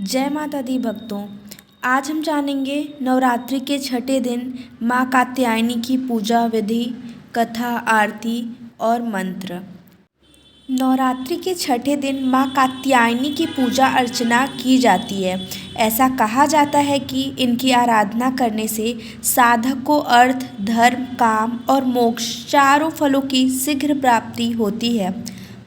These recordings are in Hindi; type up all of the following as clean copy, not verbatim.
जय माता दी भक्तों। आज हम जानेंगे नवरात्रि के छठे दिन माँ कात्यायनी की पूजा विधि, कथा, आरती और मंत्र। नवरात्रि के छठे दिन माँ कात्यायनी की पूजा अर्चना की जाती है। ऐसा कहा जाता है कि इनकी आराधना करने से साधक को अर्थ, धर्म, काम और मोक्ष चारों फलों की शीघ्र प्राप्ति होती है।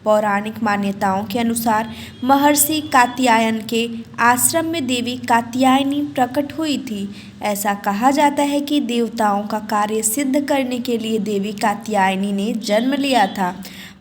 पौराणिक मान्यताओं के अनुसार महर्षि कात्यायन के आश्रम में देवी कात्यायनी प्रकट हुई थी। ऐसा कहा जाता है कि देवताओं का कार्य सिद्ध करने के लिए देवी कात्यायनी ने जन्म लिया था।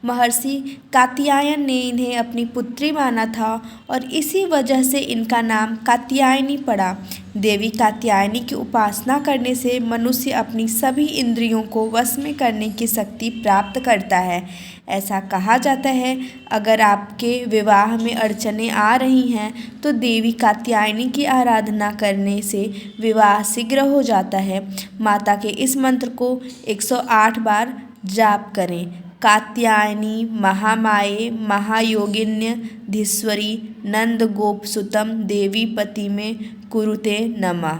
महर्षि कात्यायन ने इन्हें अपनी पुत्री माना था और इसी वजह से इनका नाम कात्यायनी पड़ा। देवी कात्यायनी की उपासना करने से मनुष्य अपनी सभी इंद्रियों को वश में करने की शक्ति प्राप्त करता है। ऐसा कहा जाता है, अगर आपके विवाह में अड़चनें आ रही हैं तो देवी कात्यायनी की आराधना करने से विवाह शीघ्र हो जाता है। माता के इस मंत्र को 108 बार जाप करें। कात्यायनी महामाये महायोगिन्य धीश्वरी नंद गोप सुतम देवी पति में कुरुते नमः।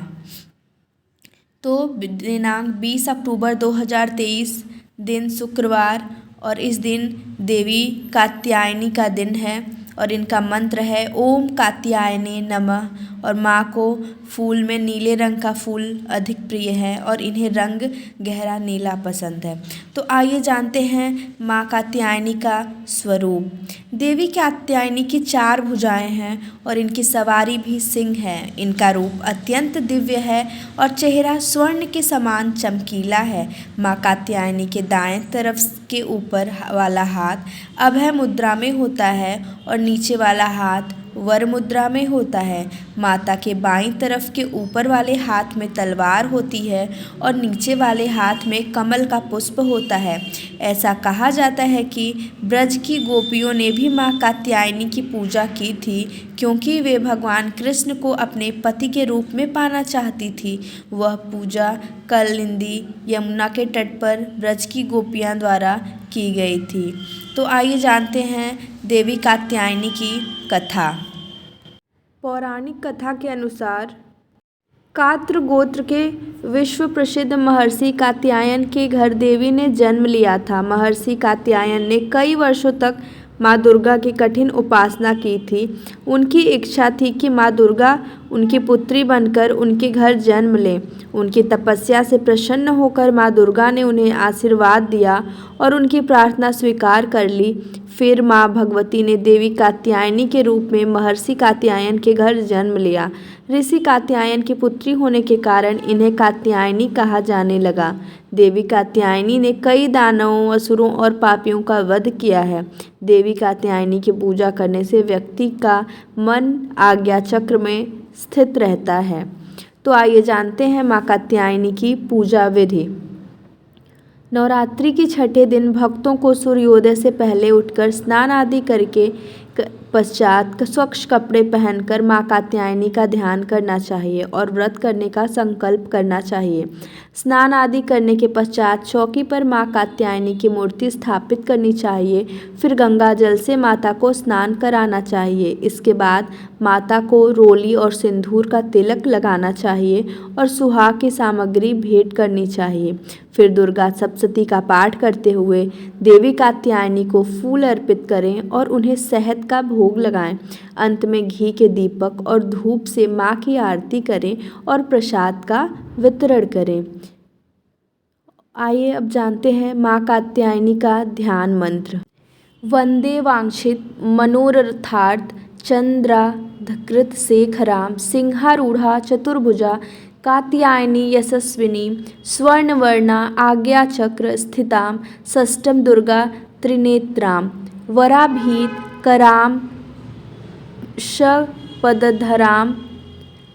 तो दिनांक 20 अक्टूबर 2023 दिन शुक्रवार और इस दिन देवी कात्यायनी का दिन है और इनका मंत्र है ओम कात्यायने नमः। और माँ को फूल में नीले रंग का फूल अधिक प्रिय है और इन्हें रंग गहरा नीला पसंद है। तो आइए जानते हैं माँ कात्यायनी का स्वरूप। देवी कात्यायनी की 4 भुजाएं हैं और इनकी सवारी भी सिंह है। इनका रूप अत्यंत दिव्य है और चेहरा स्वर्ण के समान चमकीला है। माँ कात्यायनी के दाएं तरफ के ऊपर वाला हाथ अभय मुद्रा में होता है और नीचे वाला हाथ वर मुद्रा में होता है। माता के बाईं तरफ के ऊपर वाले हाथ में तलवार होती है और नीचे वाले हाथ में कमल का पुष्प होता है। ऐसा कहा जाता है कि ब्रज की गोपियों ने भी माँ कात्यायनी की पूजा की थी, क्योंकि वे भगवान कृष्ण को अपने पति के रूप में पाना चाहती थी। वह पूजा कालिंदी यमुना के तट पर ब्रज की गोपियाँ द्वारा की गई थी। तो आइए जानते हैं देवी कात्यायनी की कथा। पौराणिक कथा के अनुसार कात्र गोत्र के विश्व प्रसिद्ध महर्षि कात्यायन के घर देवी ने जन्म लिया था। महर्षि कात्यायन ने कई वर्षों तक माँ दुर्गा की कठिन उपासना की थी। उनकी इच्छा थी कि माँ दुर्गा उनकी पुत्री बनकर उनके घर जन्म लें। उनकी तपस्या से प्रसन्न होकर माँ दुर्गा ने उन्हें आशीर्वाद दिया और उनकी प्रार्थना स्वीकार कर ली। फिर माँ भगवती ने देवी कात्यायनी के रूप में महर्षि कात्यायन के घर जन्म लिया। ऋषि कात्यायन की पुत्री होने के कारण इन्हें कात्यायनी कहा जाने लगा। देवी कात्यायनी ने कई दानवों, असुरों और पापियों का वध किया है। देवी कात्यायनी की पूजा करने से व्यक्ति का मन आज्ञा चक्र में स्थित रहता है। तो आइए जानते हैं माँ कात्यायनी की पूजा विधि। नवरात्रि के छठे दिन भक्तों को सूर्योदय से पहले उठकर स्नान आदि करके पश्चात स्वच्छ कपड़े पहनकर माँ कात्यायनी का ध्यान करना चाहिए और व्रत करने का संकल्प करना चाहिए। स्नान आदि करने के पश्चात चौकी पर माँ कात्यायनी की मूर्ति स्थापित करनी चाहिए। फिर गंगा जल से माता को स्नान कराना चाहिए। इसके बाद माता को रोली और सिंदूर का तिलक लगाना चाहिए और सुहाग की सामग्री भेंट करनी चाहिए। फिर दुर्गा सप्तशती का पाठ करते हुए देवी कात्यायनी को फूल अर्पित करें और उन्हें शहद का भोग लगाएं। अंत में घी के दीपक और धूप से माँ की आरती करें और प्रसाद का वितरण करें। आइए अब जानते हैं माँ कात्यायनी का ध्यान मंत्र। वंदे वांछित मनोरथार्थ चंद्राधकृत शेखराम सिंहारूढ़ा चतुर्भुजा कात्यायनी यशस्विनी स्वर्णवर्णा आज्ञाचक्र स्थितां षष्ठम दुर्गा त्रिनेत्रां वराभीत करां शपदधरां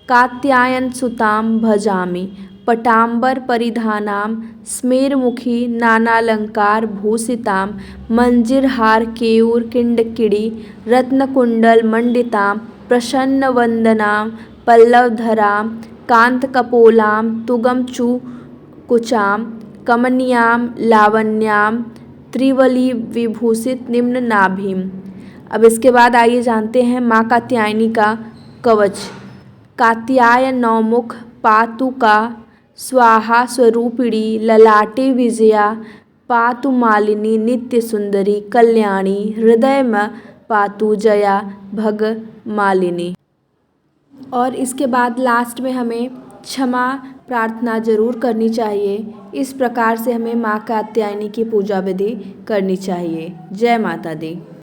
कात्यायनसुतां भजामि पटाम्बर परिधानां स्मेरमुखी नानालंकार भूषितां मंजीरहार केयूर किंडकिड़ी रत्नकुंडल मंडितां प्रसन्नवदनां पल्लवधरां कांतकपोलां तुगमचू कुचां कमनीयां लावण्यां त्रिवली विभूषित निम्न नाभिम। अब इसके बाद आइए जानते हैं माँ कात्यायनी का कवच। कात्याय नवमुख पातुका स्वाहा स्वरूपिणी ललाटे विजया पातु मालिनी नित्य सुंदरी कल्याणी हृदय में पातु जया भग मालिनी। और इसके बाद लास्ट में हमें क्षमा प्रार्थना जरूर करनी चाहिए। इस प्रकार से हमें माँ कात्यायनी की पूजा विधि करनी चाहिए। जय माता दी।